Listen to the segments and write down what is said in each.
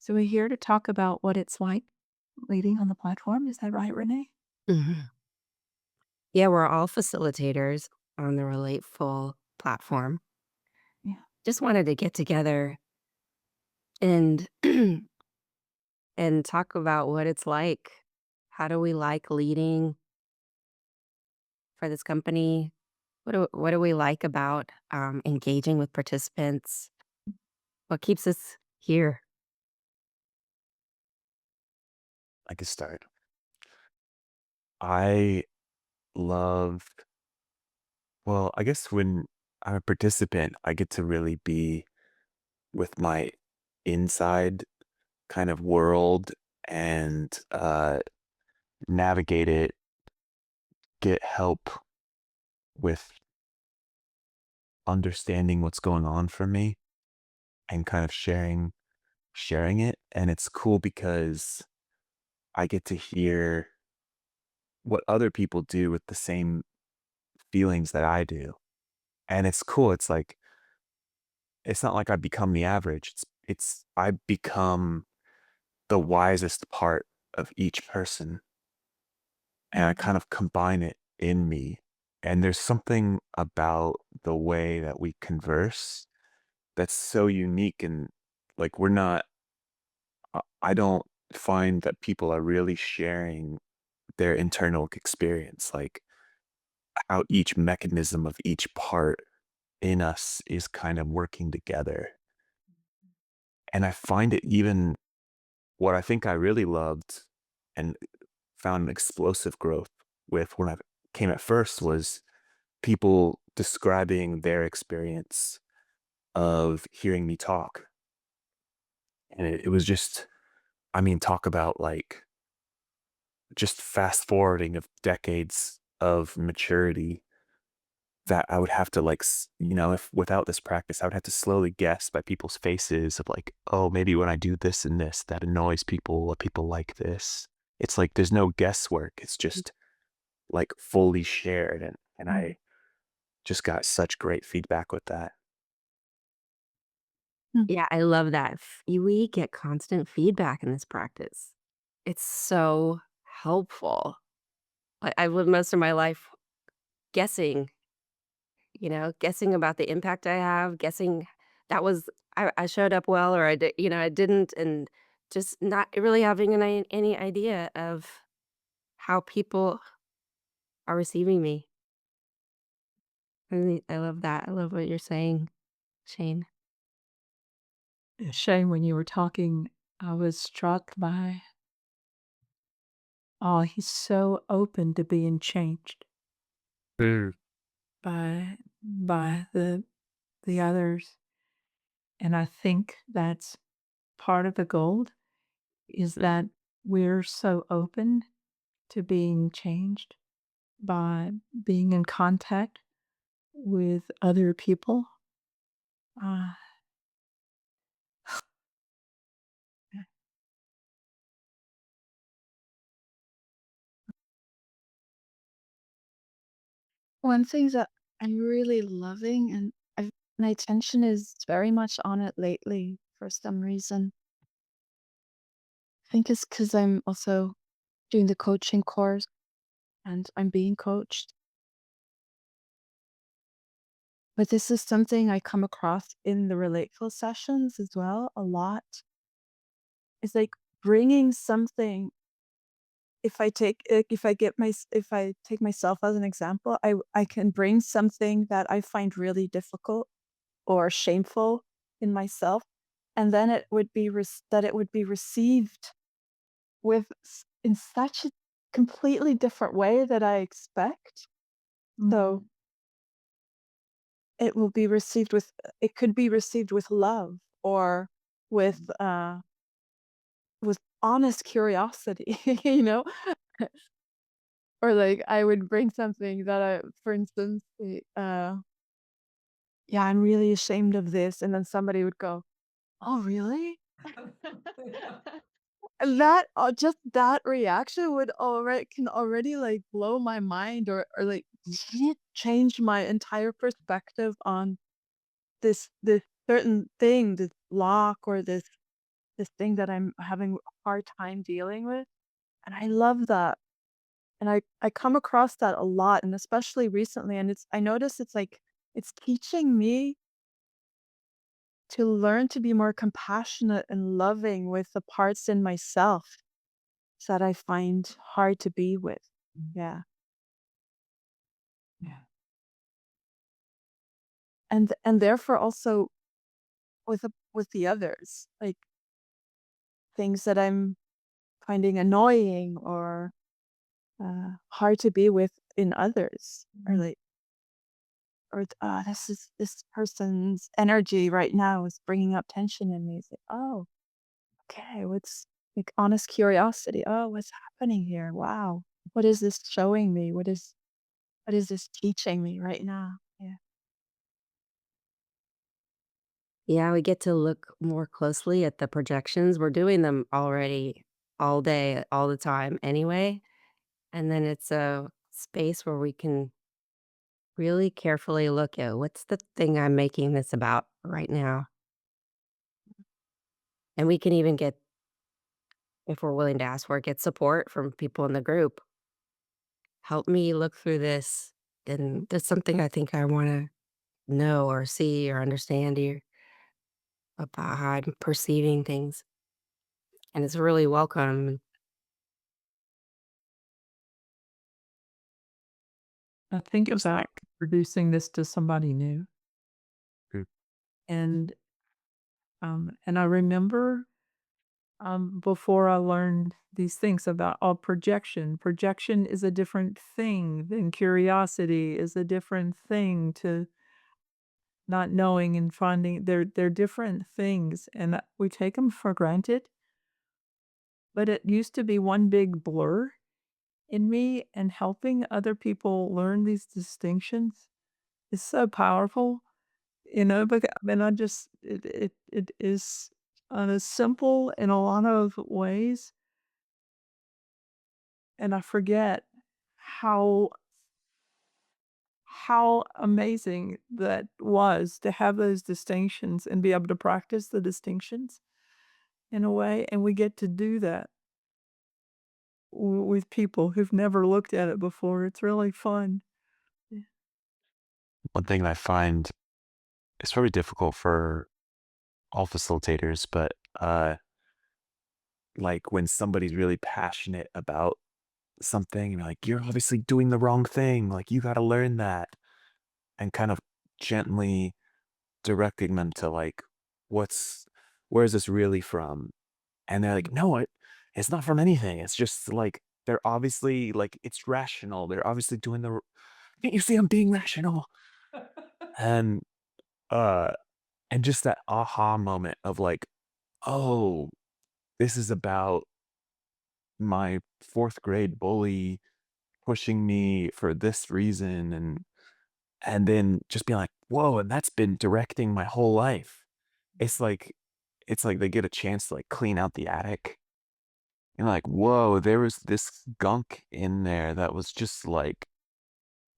So we're here to talk about what it's like leading on the platform. Is that right, Renee? Mhm. Yeah, we're all facilitators on the Relateful platform. Yeah. Just wanted to get together and and talk about what it's like. How do we like leading for this company? What do we like about engaging with participants? What keeps us here? I could start. I love, well, I guess when I'm a participant, I get to really be with my inside kind of world and navigate it, get help with understanding what's going on for me and kind of sharing it. And it's cool because I get to hear what other people do with the same feelings that I do. And it's cool. It's not like I become the average. It's I become the wisest part of each person, and I Mhm. kind of combine it in me. And there's something about the way that we converse that's so unique, and like we're not I don't find that people are really sharing their internal experience, like how each mechanism of each part in us is kind of working together. And I find it even what I think I really loved and found an explosive growth with when I came at first was people describing their experience of hearing me talk. And it was just, I mean, talk about like just fast forwarding of decades of maturity that I would have to like, if without this practice, I would have to slowly guess by people's faces of like, oh, maybe when I do this and this, that annoys people, or people like this. It's like there's no guesswork. It's just like fully shared. And Mhm. I just got such great feedback with that. Mm. Yeah, I love that. We get constant feedback in this practice. It's so helpful. I've lived most of my life guessing. Guessing about the impact I have, guessing that was I showed up well or I didn't, and just not really having any idea of how people are receiving me. I love that. I love what you're saying, Shane. Shane, when you were talking, I was struck by, oh, he's so open to being changed Mm. by the others. And I think that's part of the gold is that we're so open to being changed by being in contact with other people. Uh, One thing that I'm really loving and my attention is very much on it lately for some reason. I think it's because I'm also doing the coaching course and I'm being coached. But this is something I come across in the relateful sessions as well a lot. It's like bringing something. If I take myself as an example, I can bring something that I find really difficult or shameful in myself, and then it would be received in such a completely different way that I expect. So, it could be received with love or with, with honest curiosity, you know? Or, like, I would bring something that for instance, "Yeah, I'm really ashamed of this," and then somebody would go, "Oh, really?" And just that reaction would already can already, like, blow my mind or, like, change my entire perspective on this certain thing, this block or this this thing that I'm having a hard time dealing with. And I love that. And I come across that a lot, and especially recently, and I notice it's like it's teaching me to learn to be more compassionate and loving with the parts in myself that I find hard to be with. Yeah. Yeah. And therefore also with the others, like things that I'm finding annoying or hard to be with in others, or like, or this person's energy right now is bringing up tension in me. It's like, oh, okay, what's like honest curiosity? Oh, what's happening here? Wow, what is this showing me? What is this teaching me right now? Yeah. Yeah, we get to look more closely at the projections. We're doing them already all day, all the time anyway. And then it's a space where we can really carefully look at what's the thing I'm making this about right now. And we can even get, if we're willing to ask for it, get support from people in the group. Help me look through this. And there's something I think I want to know or see or understand here about how I'm perceiving things. And it's really welcome. I think Just about like introducing this to somebody new, mm, and, I remember, before I learned these things about, projection is a different thing than curiosity, is a different thing to not knowing and finding they're different things, and, we take them for granted, but it used to be one big blur in me, and helping other people learn these distinctions is so powerful, but I mean, it is, simple in a lot of ways, and I forget how amazing that was to have those distinctions and be able to practice the distinctions in a way, and we get to do that with people who've never looked at it before. It's really fun. Yeah. one thing I find it's probably difficult for all facilitators, but like when somebody's really passionate about something and you're like, you're obviously doing the wrong thing. Like you got to learn that and kind of gently directing them to like, what's, where is this really from? And they're like, no, it's not from anything. It's just like, they're obviously like, it's rational. They're obviously doing can't you see I'm being rational? And, uh, and just that aha moment of like, oh, this is about my fourth grade bully pushing me for this reason. And then just being like, whoa, and that's been directing my whole life. It's like, it's like they get a chance to like clean out the attic. And like, whoa, there was this gunk in there that was just like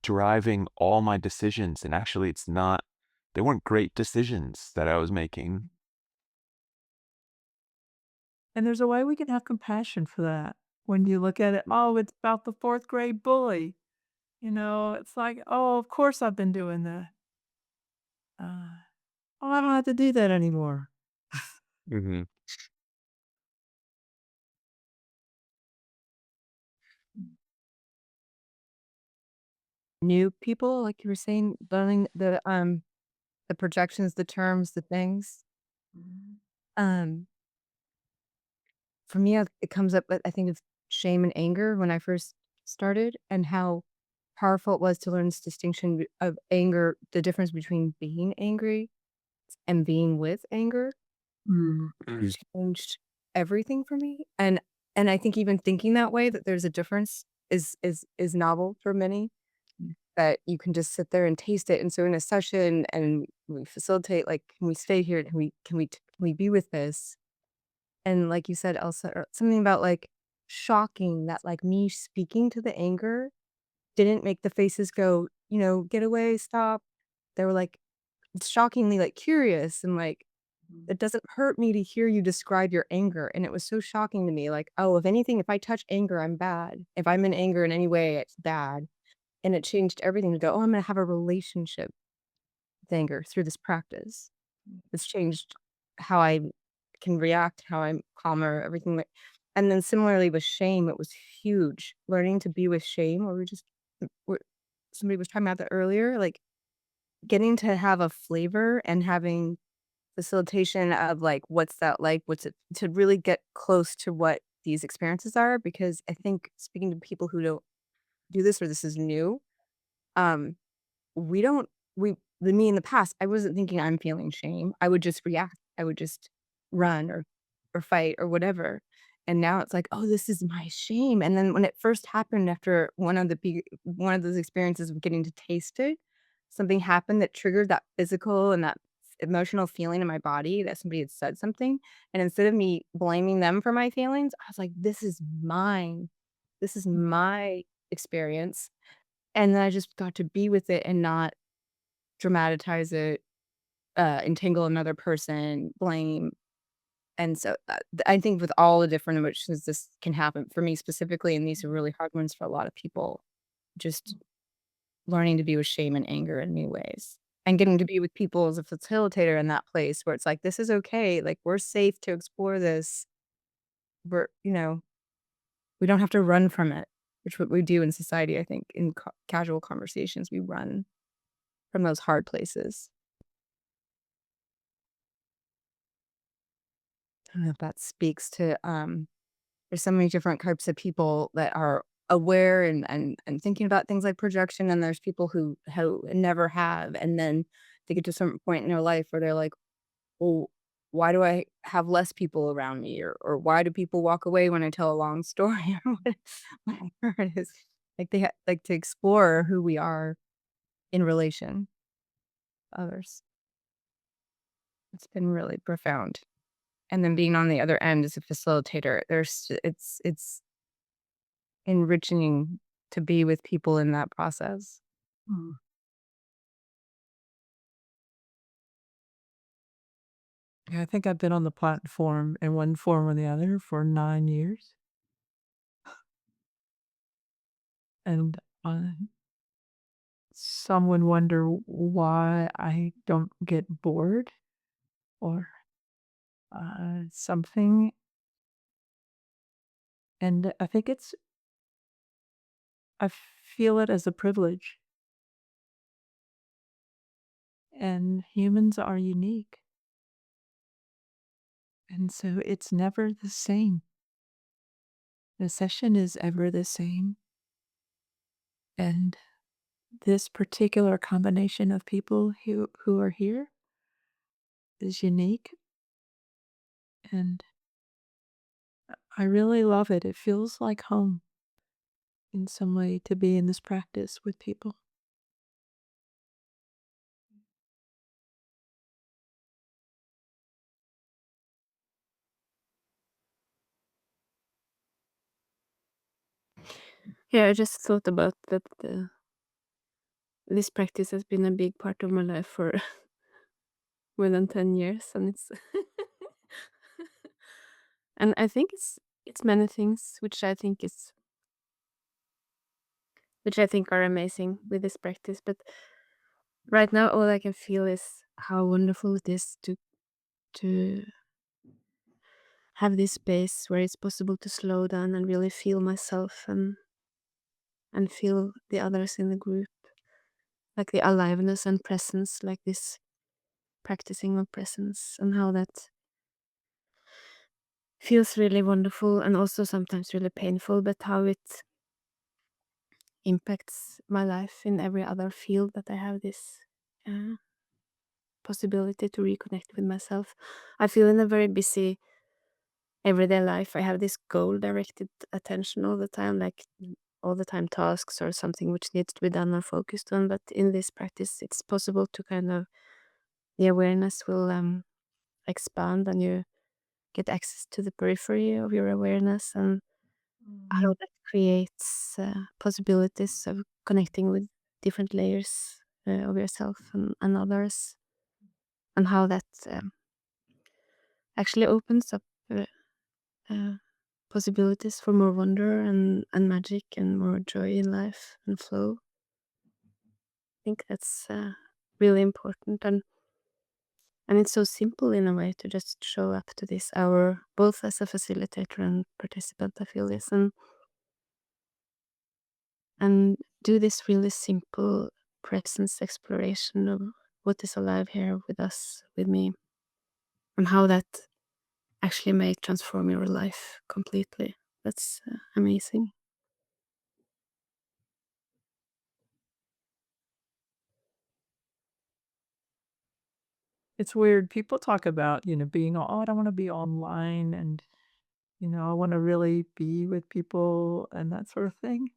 driving all my decisions. And actually, they weren't great decisions that I was making. And there's a way we can have compassion for that. When you look at it, "Oh, it's about the 4th grade bully." It's like, "Oh, of course I've been doing that. Uh, oh, I don't have to do that anymore." Hmm. New people, like you were saying, learning the projections, the terms, the things. Mhm. Um, for me, it comes up with I think of shame and anger when I first started, and how powerful it was to learn this distinction of anger, the difference between being angry and being with anger Mm. changed everything for me. And I think even thinking that way, that there's a difference is novel for many. That you can just sit there and taste it, and so in a session and we facilitate, like, "Can we stay here? Can we be with this?" And like you said, Elsa, something about, like, shocking that, like, me speaking to the anger didn't make the faces go, "Get away, stop." They were, like, shockingly, like, curious and, like, It doesn't hurt me to hear you describe your anger, and it was so shocking to me, like, "Oh, if anything, if I touch anger, I'm bad. If I'm in anger in any way, it's bad." And it changed everything to go, "Oh, I'm gonna have a relationship with anger through this practice." It's changed how I can react, how I'm calmer, everything like and then similarly with shame, it was huge. Learning to be with shame, or we just we're somebody was talking about that earlier, like, getting to have a flavor and having facilitation of, like, what's that like, what's it to really get close to what these experiences are, because I think speaking to people who don't do this or this is new, um, we don't we the me in the past, I wasn't thinking I'm feeling shame. I would just react. I would just run or fight or whatever. And now it's like, "Oh, this is my shame." And then when it first happened after one of those experiences of getting to taste it, something happened that triggered that physical and that emotional feeling in my body that somebody had said something. And instead of me blaming them for my feelings, I was like, "This is mine. This is my experience." And then I just got to be with it and not dramatize it, entangle another person, blame, and so, I think with all the different emotions this can happen for me specifically, and these are really hard ones for a lot of people, just learning to be with shame and anger in new ways, and getting to be with people as a facilitator in that place where it's like, "This is okay, like, we're safe to explore this. We're" we don't have to run from it, which what we do in society, I think, in casual conversations, we run from those hard places. I don't know if that speaks to, there's so many different types of people that are aware and thinking about things like projection, and there's people who never have, and then they get to a certain point in their life where they're like, "Well, why do I have less people around me?" Or "Why do people walk away when I tell a long story?" Or whatever it is. Like, they like to explore who we are in relation to others. It's been really profound. And then being on the other end as a facilitator, it's enriching to be with people in that process. Mm. Yeah, I think I've been on the platform in one form or the other for 9 years, and, some would wonder why I don't get bored or, something, and I feel it as a privilege, and humans are unique, and so it's never the same. The session is ever the same, and this particular combination of people who are here is unique, and I really love it. It feels like home in some way to be in this practice with people. Yeah, I just thought about that. This practice has been a big part of my life for more than 10 years, and it's and I think it's many things which I think are amazing with this practice. But right now, all I can feel is how wonderful it is to have this space where it's possible to slow down and really feel myself and feel the others in the group, like the aliveness and presence, like this practicing of presence, and how that feels really wonderful and also sometimes really painful, but how it impacts my life in every other field that I have this uh, possibility to reconnect with myself. I feel in a very busy everyday life, I have this goal directed attention all the time, like all the time tasks or something which needs to be done or focused on. But in this practice, it's possible to kind of, the awareness will expand and you get access to the periphery of your awareness, and how that creates possibilities of connecting with different layers of yourself and others, and how that actually opens up uh, possibilities for more wonder and magic and more joy in life and flow. I think that's really important, and it's so simple in a way to just show up to this hour, both as a facilitator and participant. I feel this, and do this really simple presence exploration of what is alive here with us, with me, and how that actually may transform your life completely. That's amazing. It's weird. People talk about, being, oh, I don't want to be online and, I want to really be with people and that sort of thing.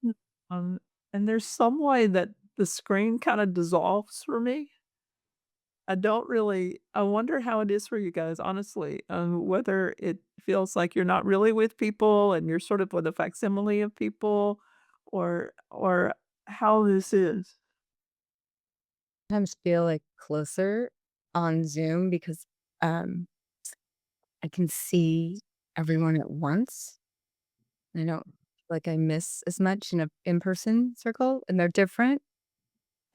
Mm. Um, and there's some way that the screen kind of dissolves for me. I wonder how it is for you guys, honestly, whether it feels like you're not really with people and you're sort of with a facsimile of people or how this is. Sometimes feel like closer on Zoom because um I can see everyone at once. I don't feel like I miss as much in a in-person circle, and they're different.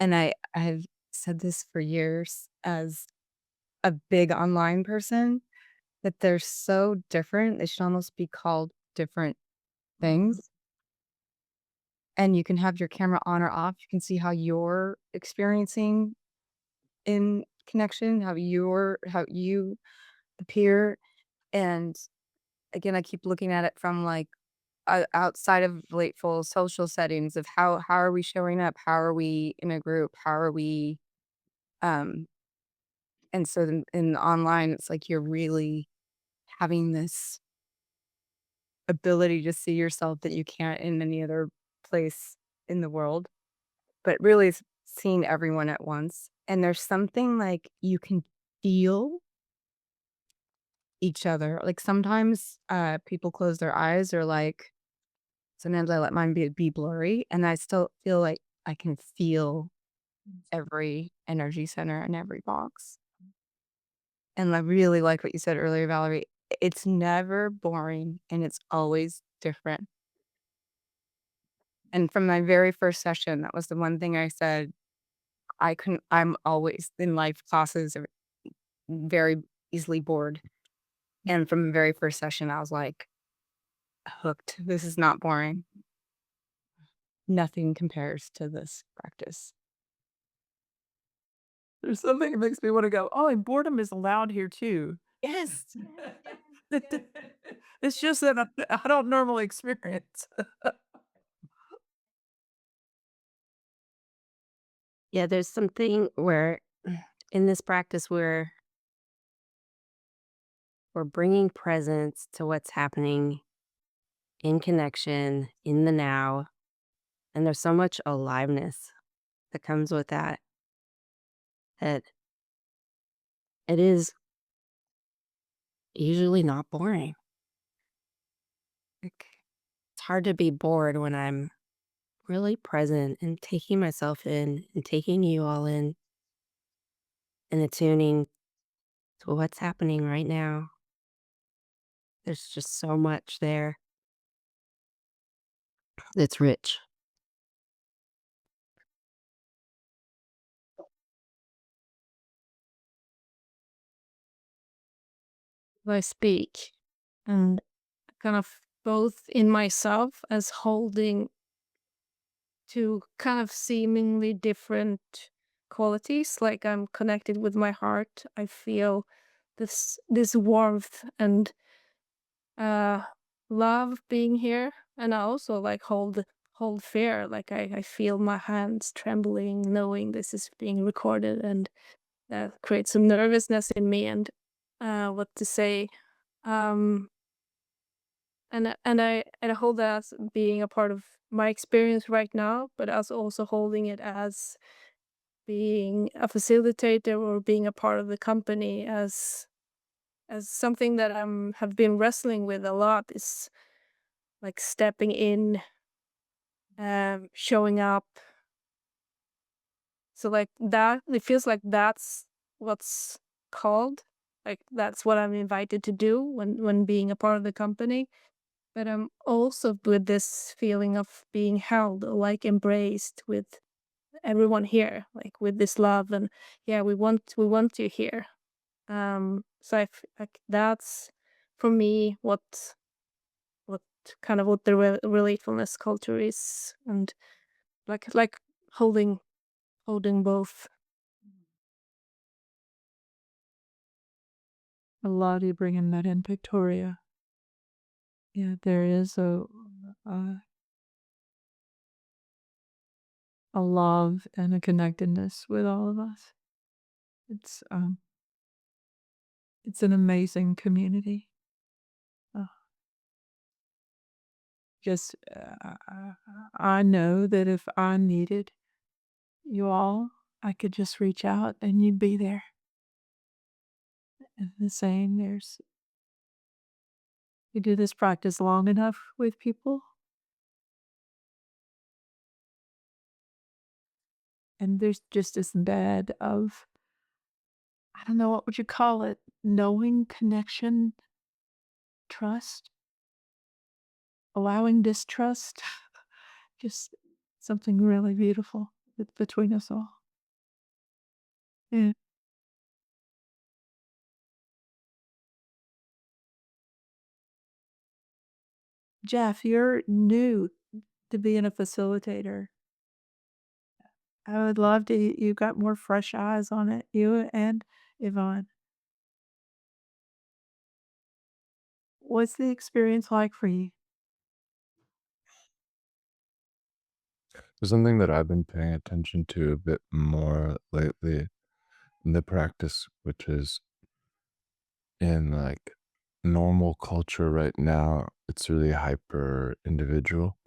And I've said this for years as a big online person that they're so different. They should almost be called different things. And you can have your camera on or off. You can see how you're experiencing in connection, how you appear. And again, I keep looking at it from like outside of Relateful social settings of how are we showing up? How are we in a group? How are we um and so then in online it's like you're really having this ability to see yourself that you can't in any other place in the world, but really it's seeing everyone at once. And there's something like you can feel each other. Like sometimes people close their eyes or like sometimes I let mine be blurry and I still feel like I can feel every energy center in every box. And I really like what you said earlier, Valerie. It's never boring and it's always different. And from my very first session, that was the one thing I said. I'm always in life classes are very easily bored. And from the very first session, I was like, hooked. This is not boring. Nothing compares to this practice. There's something that makes me wanna go, "Oh, and boredom is allowed here too." Yes. It's just that I don't normally experience. Yeah, there's something where in this practice we're bringing presence to what's happening in connection, in the now, and there's so much aliveness that comes with that, that it is usually not boring. Like, it's hard to be bored when I'm really present and taking myself in and taking you all in and attuning to what's happening right now. There's just so much there that's rich. I speak and kind of both in myself as holding two kind of seemingly different qualities. Like I'm connected with my heart. I feel this warmth and uh love being here. And I also like hold fear. Like I feel my hands trembling, knowing this is being recorded, and that creates some nervousness in me and what to say. Um and I hold that as being a part of my experience right now, but as also holding it as being a facilitator or being a part of the company as something that have been wrestling with a lot is like stepping in, showing up. So like that, it feels like that's what's called like that's what I'm invited to do when being a part of the company. But I'm also with this feeling of being held, like embraced with everyone here, like with this love, and yeah, we want you here. So like that's for me what kind of what the relatefulness culture is, and like holding both. I love you bringing that in, Victoria. Yeah, there is a, a love and a connectedness with all of us. It's um, it's an amazing community. Uh, just I know that if I needed you all, I could just reach out and you'd be there. And the same, you do this practice long enough with people, and there's just this bed of, I don't know, what would you call it? Knowing, connection, trust, allowing distrust. Just something really beautiful between us all. Yeah. Jeff, you're new to being a facilitator. I would love to, you got more fresh eyes on it, you and Yvonne. What's the experience like for you? There's something that I've been paying attention to a bit more lately in the practice, which is in like normal culture right now, it's really hyper individual.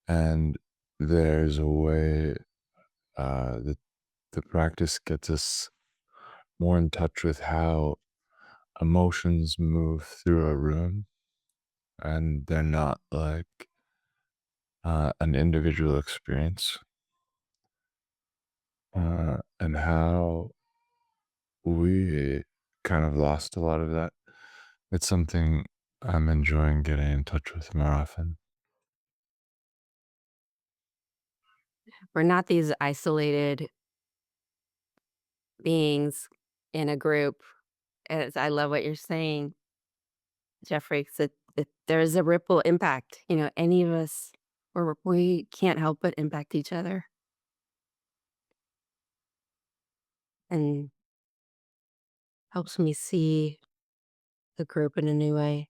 And there's a way that the practice gets us more in touch with how emotions move through a room, and they're not like an individual experience, and how we kind of lost a lot of that. It's something I'm enjoying getting in touch with more often. We're not these isolated beings in a group. I love what you're saying, Jeffrey, 'cause there is a ripple impact. Any of us, we can't help but impact each other. And helps me see the group in a new way.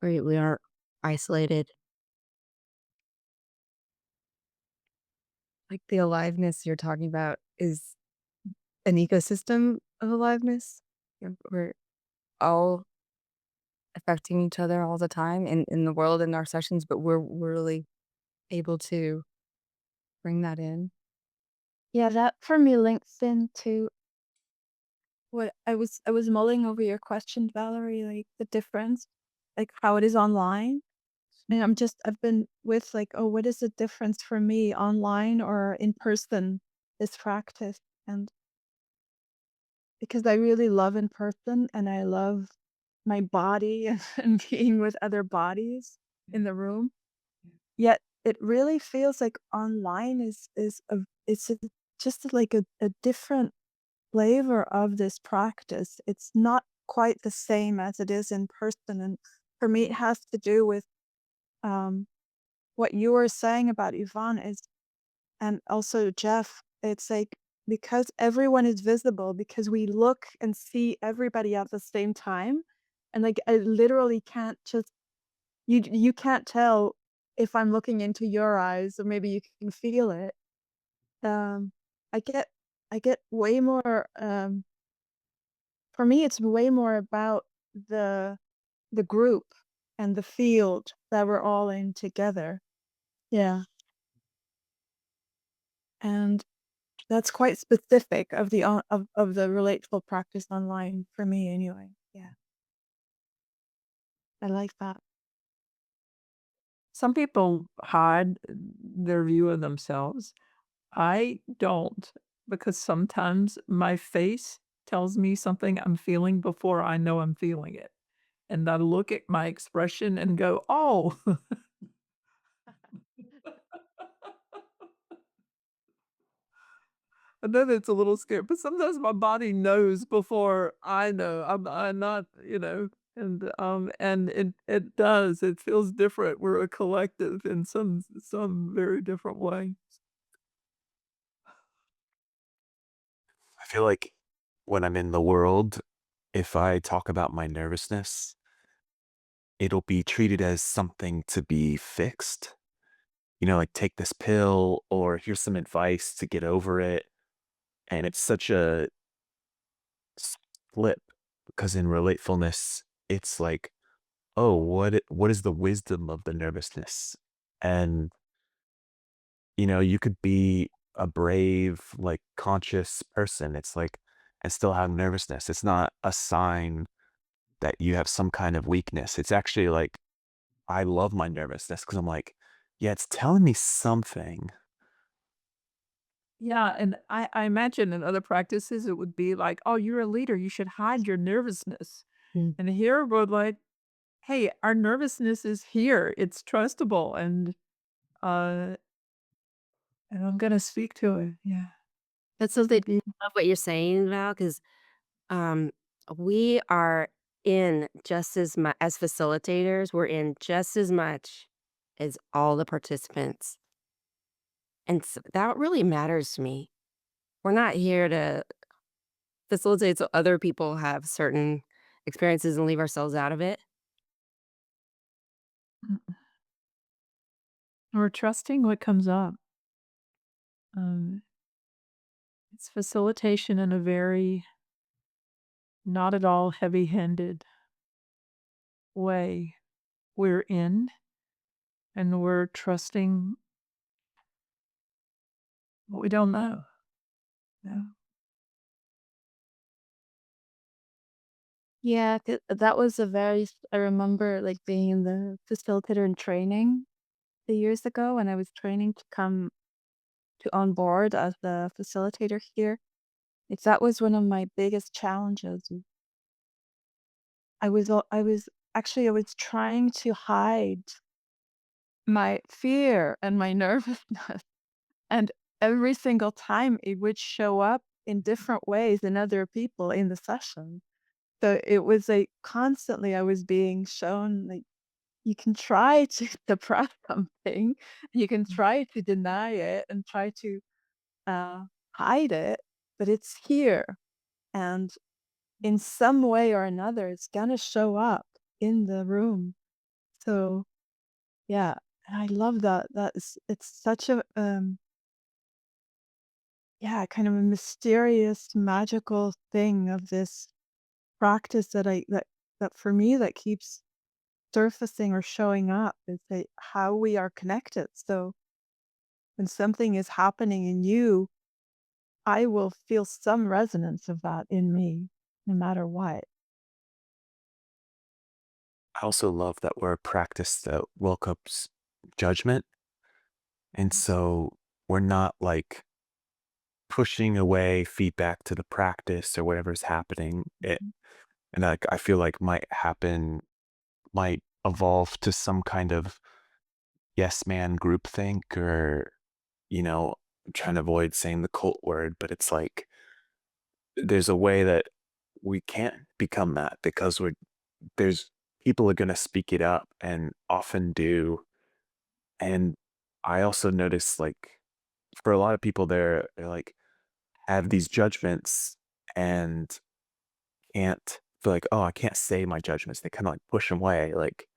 We aren't isolated. Like the aliveness you're talking about is an ecosystem of aliveness. We're all affecting each other all the time in the world in our sessions, but we're really able to bring that in. Yeah, that for me links into what I was mulling over your question, Valerie, like the difference, like how it is online. And I've been with like, oh, what is the difference for me online or in person, this practice? And because I really love in person and I love my body and being with other bodies in the room. Yet it really feels like online is a it's a, just like a different flavor of this practice. It's not quite the same as it is in person. And for me, it has to do with um, what you were saying about Yvonne is, and also Jeff. It's like because everyone is visible, because we look and see everybody at the same time, and like I literally can't just you can't tell if I'm looking into your eyes, or maybe you can feel it. Um, I get I get way more. For me, it's way more about the the group and the field that we're all in together. Yeah, and that's quite specific of the relateful practice online for me anyway. Yeah, I like that. Some people hide their view of themselves. I don't. because sometimes my face tells me something I'm feeling before I know I'm feeling it. And I look at my expression and go, "Oh." I know that's a little scary, but sometimes my body knows before I know. I'm not, and it does. It feels different. We're a collective in some very different way. I feel like when I'm in the world, if I talk about my nervousness, it'll be treated as something to be fixed. Like take this pill or here's some advice to get over it. And it's such a flip because in relatefulness, it's like, oh, what is the wisdom of the nervousness? And you could be a brave, like conscious person. It's like, and still have nervousness. It's not a sign that you have some kind of weakness. It's actually like, I love my nervousness because I'm like, yeah, it's telling me something. Yeah, and I imagine in other practices, it would be like, "Oh, you're a leader, you should hide your nervousness." Mm. And here we're like, "Hey, our nervousness is here, it's trustable, uh, and I'm gonna speak to it." Yeah. That's something I love what you're saying, Val, 'cause, um, we are in just as much as facilitators, we're in just as much as all the participants, and that really matters to me. We're not here to facilitate so other people have certain experiences and leave ourselves out of it. Mm. We're trusting what comes up. Um, it's facilitation in a very not at all heavy-handed way. We're in, and we're trusting what we don't know. Yeah. Yeah, that was a very I remember, like, being in the facilitator in training the years ago when I was training to come to on board as the facilitator here. Like, that was one of my biggest challenges. I was actually, I was trying to hide my fear and my nervousness, and every single time it would show up in different ways in other people in the session. So it was, like, constantly I was being shown, like, you can try to suppress something, you can try to deny it and try to, uh, hide it, but it's here, and in some way or another, it's gonna show up in the room. So, yeah, and I love that. It's such a, yeah, kind of a mysterious, magical thing of this practice that for me, that keeps surfacing or showing up is that how we are connected. So when something is happening in you, I will feel some resonance of that in me, no matter what. I also love that we're a practice that welcomes judgment. And so we're not like pushing away feedback to the practice or whatever's happening. Mhm. And like I feel like might evolve to some kind of yes man groupthink or, I'm trying to avoid saying the cult word, but it's like there's a way that we can't become that because there's people are gonna speak it up and often do. And I also notice like for a lot of people they're like have these judgments and can't feel like, oh, I can't say my judgments. They kind of like push them away, like,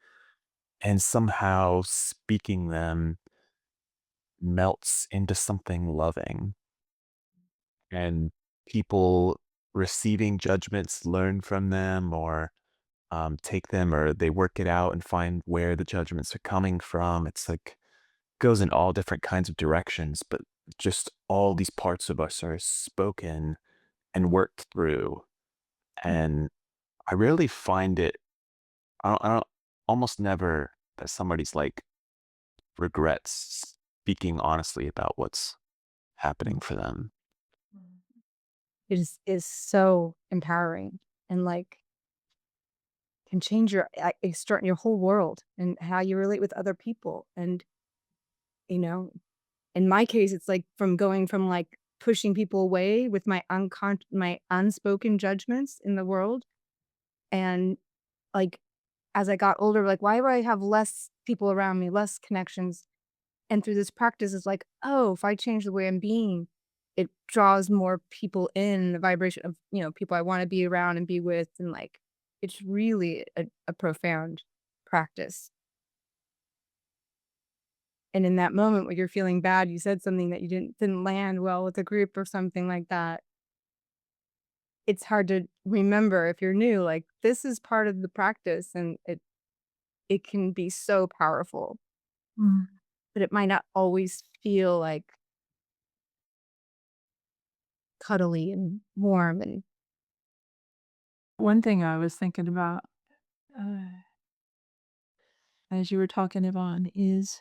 and somehow speaking them melts into something loving. And people receiving judgments learn from them or take them or they work it out and find where the judgments are coming from. It's like goes in all different kinds of directions, but just all these parts of us are spoken and worked through. And I rarely find it, I don't almost never that somebody's like regrets speaking honestly about what's happening for them. is so empowering and like can change your whole world and how you relate with other people. And you know, in my case, it's like from going from like pushing people away with my unspoken judgments in the world, and like as I got older, like why do I have less people around me, less connections? And through this practice, it's like, oh, if I change the way I'm being, it draws more people in the vibration of, people I want to be around and be with. And like, it's really a profound practice. And in that moment where you're feeling bad, you said something that you didn't land well with a group or something like that. It's hard to remember if you're new, like this is part of the practice and it can be so powerful, Mm. but it might not always feel like cuddly and warm and One thing I was thinking about as you were talking, Yvonne, is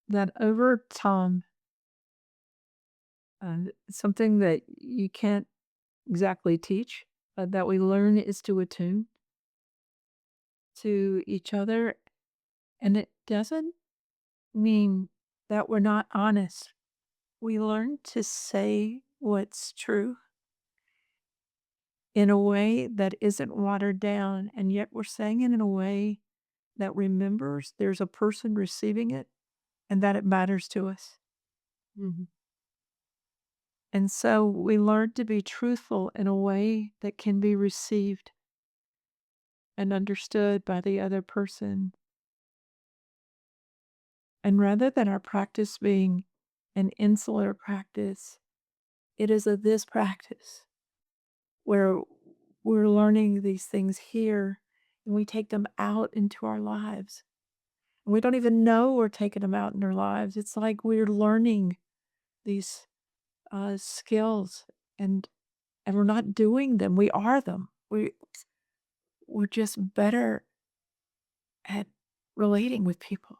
that over time, something that you can't exactly teach, but that we learn is to attune to each other. And it doesn't mean that we're not honest. We learn to say what's true in a way that isn't watered down, and yet we're saying it in a way that remembers there's a person receiving it and that it matters to us. Mhm. And so we learn to be truthful in a way that can be received and understood by the other person. And rather than our practice being an insular practice, it is a this practice where we're learning these things here and we take them out into our lives. And we don't even know we're taking them out in our lives. It's like we're learning these skills and we're not doing them. We are them. We're just better at relating with people.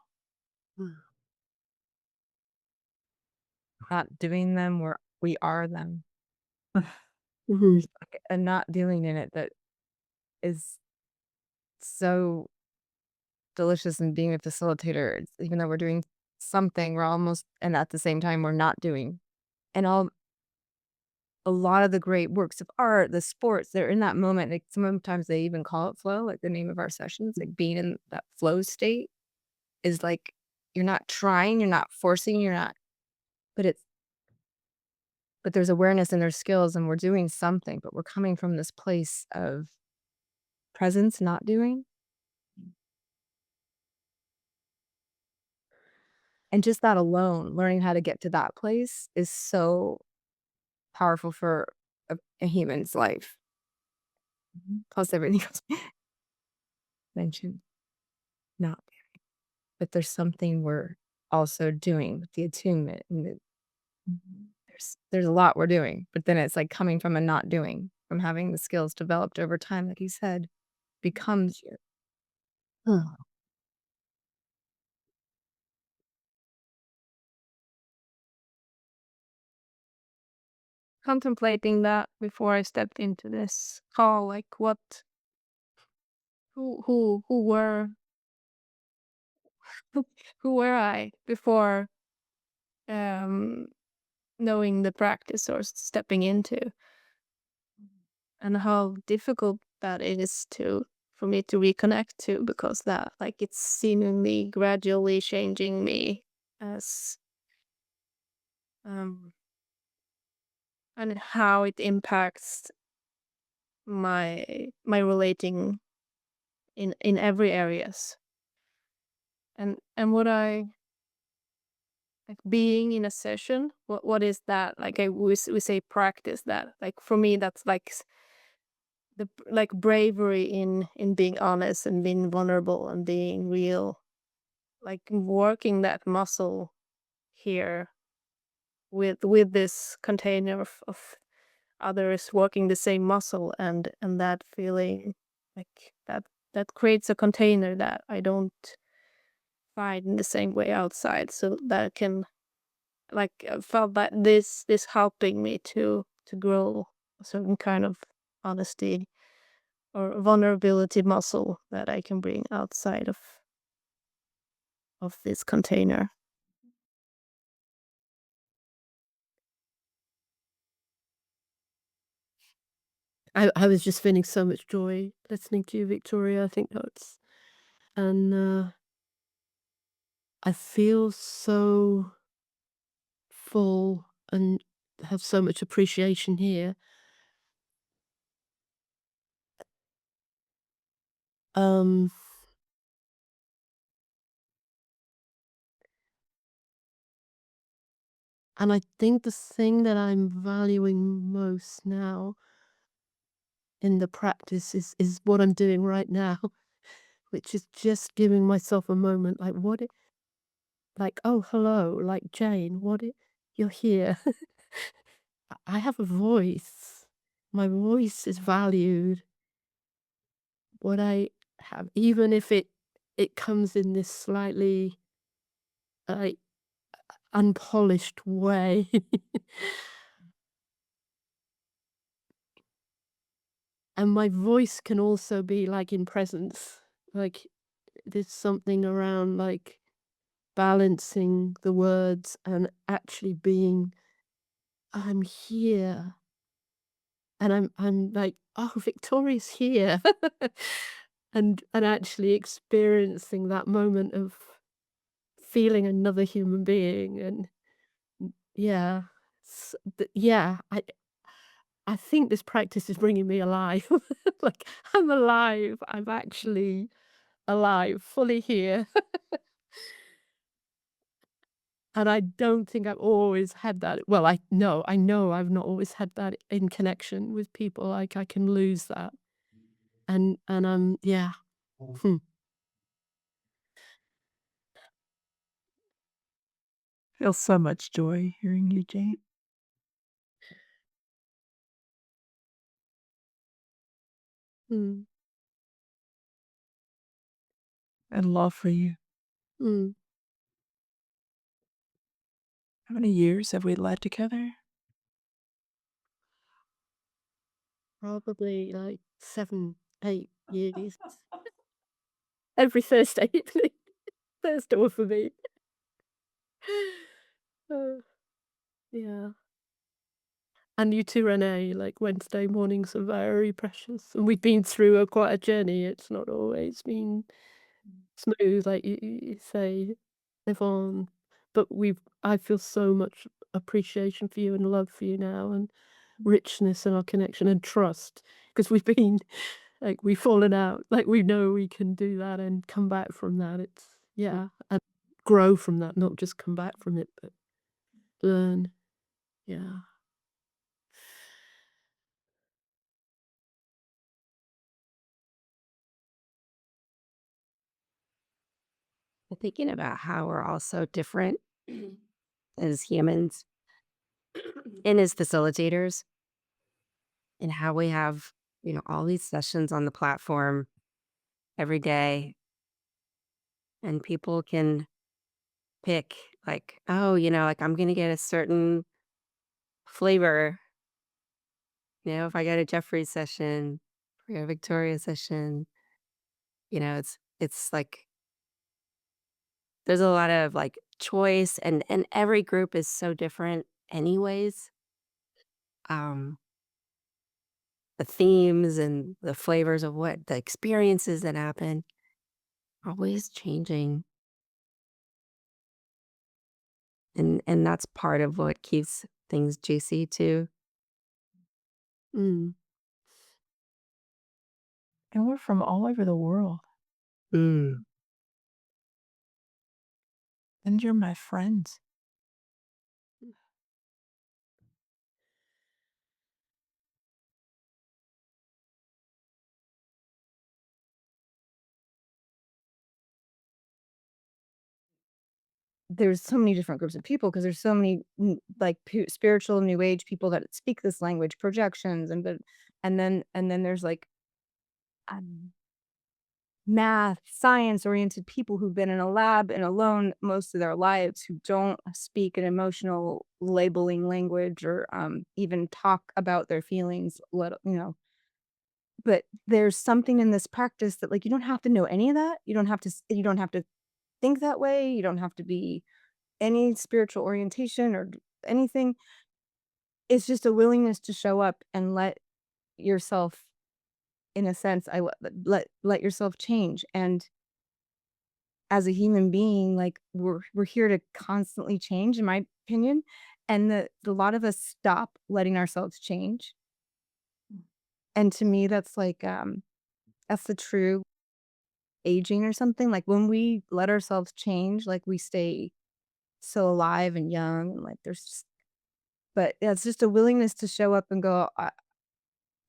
Not doing them, we are them. Mhm. Like, and not dealing in it that is so delicious in being a facilitator. Even though we're doing something, we're almost, and at the same time, we're not doing. And a lot of the great works of art, the sports, they're in that moment. Like sometimes they even call it flow, like the name of our sessions, like being in that flow state is like you're not trying, you're not forcing, you're not, but but there's awareness and there's skills and we're doing something, but we're coming from this place of presence, not doing. And just that alone, learning how to get to that place is so powerful for a human's life. Plus everything else mentioned, not doing. But there's something we're also doing with the attunement. And there's a lot we're doing, but then it's like coming from a not doing, from having the skills developed over time, like you said, becomes your. Contemplating that before I stepped into this call, like who were who were I before um knowing the practice or stepping into, and how difficult that it is to for me to reconnect to, because that like it's seemingly gradually changing me as um and how it impacts my relating in every areas. And what I like being in a session, what is that like? We say practice that, like for me that's like like bravery in being honest and being vulnerable and being real, like working that muscle here with this container of others working the same muscle, and that feeling like that creates a container that I don't find in the same way outside, so that can like I felt that this helping me to to grow a certain kind of honesty or vulnerability muscle that I can bring outside of this container. I was just feeling so much joy listening to you, Victoria. I think that's and I feel so full and have so much appreciation here. Um, and I think the thing that I'm valuing most now in the practice is what I'm doing right now, which is just giving myself a moment, like like, oh hello, like Jane, you're here. I have a voice. My voice is valued. What I have, even if it comes in this slightly like unpolished way. And my voice can also be like in presence. Like there's something around like balancing the words and actually being I'm here. And I'm like, oh, Victoria's here. And actually experiencing that moment of feeling another human being and yeah. Yeah, I think this practice is bringing me alive. Like, I'm alive. I'm actually alive, fully here. And I don't think I've always had that. Well, I know I've not always had that in connection with people. Like, I can lose that. Yeah. Hmm. Feel so much joy hearing you, Jane, Mm. and love for you. Mm. How many years have we led together? Probably like 7, 8 years. Every Thursday evening. There's door for me. Uh, yeah. And you too, Renee, like Wednesday mornings are very precious. And we've been through quite a journey. It's not always been smooth, like you say, live on. But I feel so much appreciation for you and love for you now and richness in our connection and trust. Because we've been like we've fallen out. Like we know we can do that and come back from that. Yeah. And grow from that, not just come back from it, but learn. Yeah. Thinking about how we're all so different as humans and as facilitators, and how we have, all these sessions on the platform every day, and people can pick, like, oh, like I'm going to get a certain flavor. If I get a Jeffrey session, if I get a Victoria session, it's like there's a lot of like choice, and every group is so different anyways. Um the themes and the flavors of what the experiences that happen always changing, and that's part of what keeps things juicy too. Mm. And we're from all over the world. Mm. And you're my friends. There's so many different groups of people because there's so many like spiritual new age people that speak this language, projections, and then there's like um, math, science-oriented people who've been in a lab and alone most of their lives, who don't speak an emotional labeling language or, even talk about their feelings, but there's something in this practice that, like, you don't have to know any of that. You don't have to think that way. You don't have to be any spiritual orientation or anything. It's just a willingness to show up and let yourself, in a sense, let yourself change. And as a human being, like, we're here to constantly change, in my opinion. And a lot of us stop letting ourselves change. And to me, that's the true aging or something. Like, when we let ourselves change, like, we stay so alive and young, and, like, there's just but yeah, it's just a willingness to show up and go,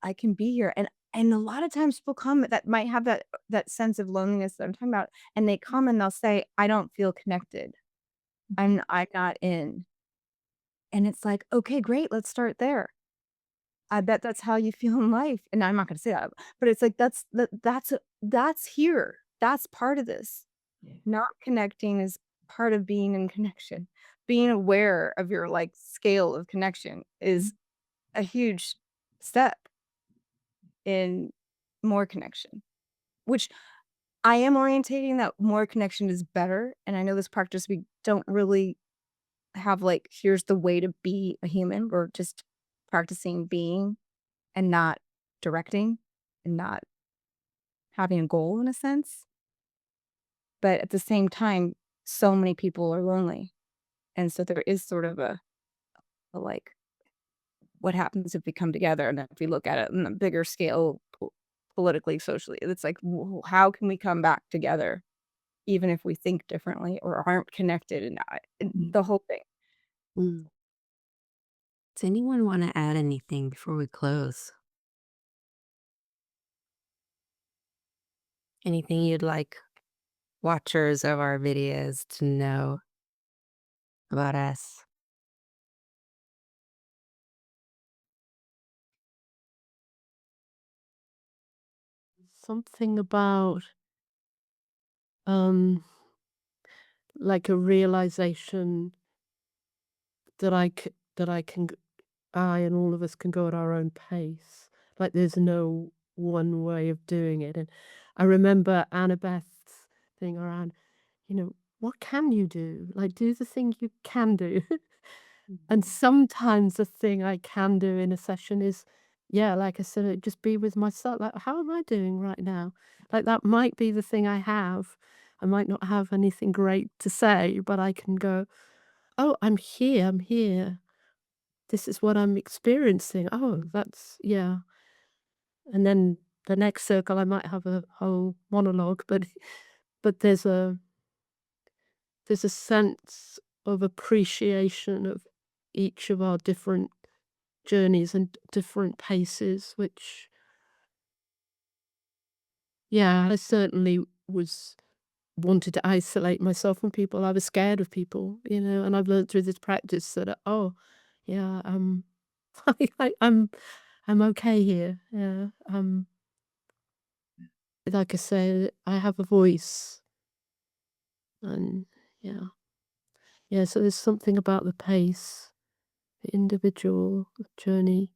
I can be here. And a lot of times people come that might have that sense of loneliness that I'm talking about, and they come and they'll say, "I don't feel connected. I'm not in." And it's like, "Okay, great, let's start there. I bet that's how you feel in life." And I'm not gonna say that, but it's like that's here. That's part of this. Yeah. Not connecting is part of being in connection. Being aware of your, like, scale of connection is a huge step in more connection, which I am orientating that more connection is better. And I know this practice, we don't really have, like, here's the way to be a human. We're just practicing being and not directing and not having a goal in a sense. But at the same time, so many people are lonely. And so there is sort of a like, what happens if we come together? And if we look at it on a bigger scale, politically, socially, it's like, how can we come back together, even if we think differently or aren't connected, and the whole thing. Mm. Does anyone want to add anything before we close? Anything you'd like watchers of our videos to know about us? Something about um like a realization that I can I and all of us can go at our own pace. Like there's no one way of doing it. And I remember Annabeth's thing around, what can you do? Like do the thing you can do. And sometimes the thing I can do in a session is, yeah, like I said, just be with myself. Like, how am I doing right now? Like that might be the thing I have. I might not have anything great to say, but I can go, oh, I'm here. I'm here. This is what I'm experiencing. Oh, that's, yeah. And then the next circle, I might have a whole monologue, but but there's a sense of appreciation of each of our different journeys and different paces, which, yeah, I certainly was wanted to isolate myself from people. I was scared of people, and I've learned through this practice that, oh, yeah, I'm I'm okay here. Yeah, like I said, I have a voice, and yeah, yeah. So there's something about the pace, the individual journey.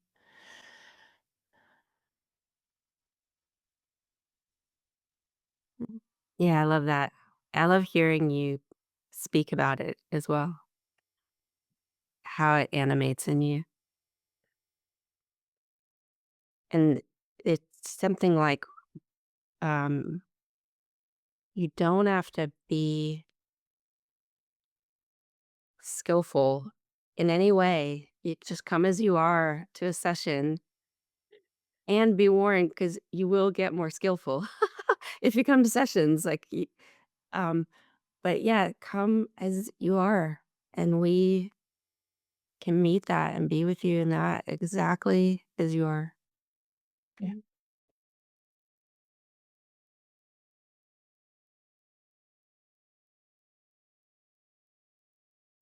Yeah, I love that. I love hearing you speak about it as well, how it animates in you. And it's something like um, you don't have to be skillful in any way. You just come as you are to a session and be warned because you will get more skillful if you come to sessions. Um, but yeah, come as you are, and we can meet that and be with you in that exactly as you are. Yeah.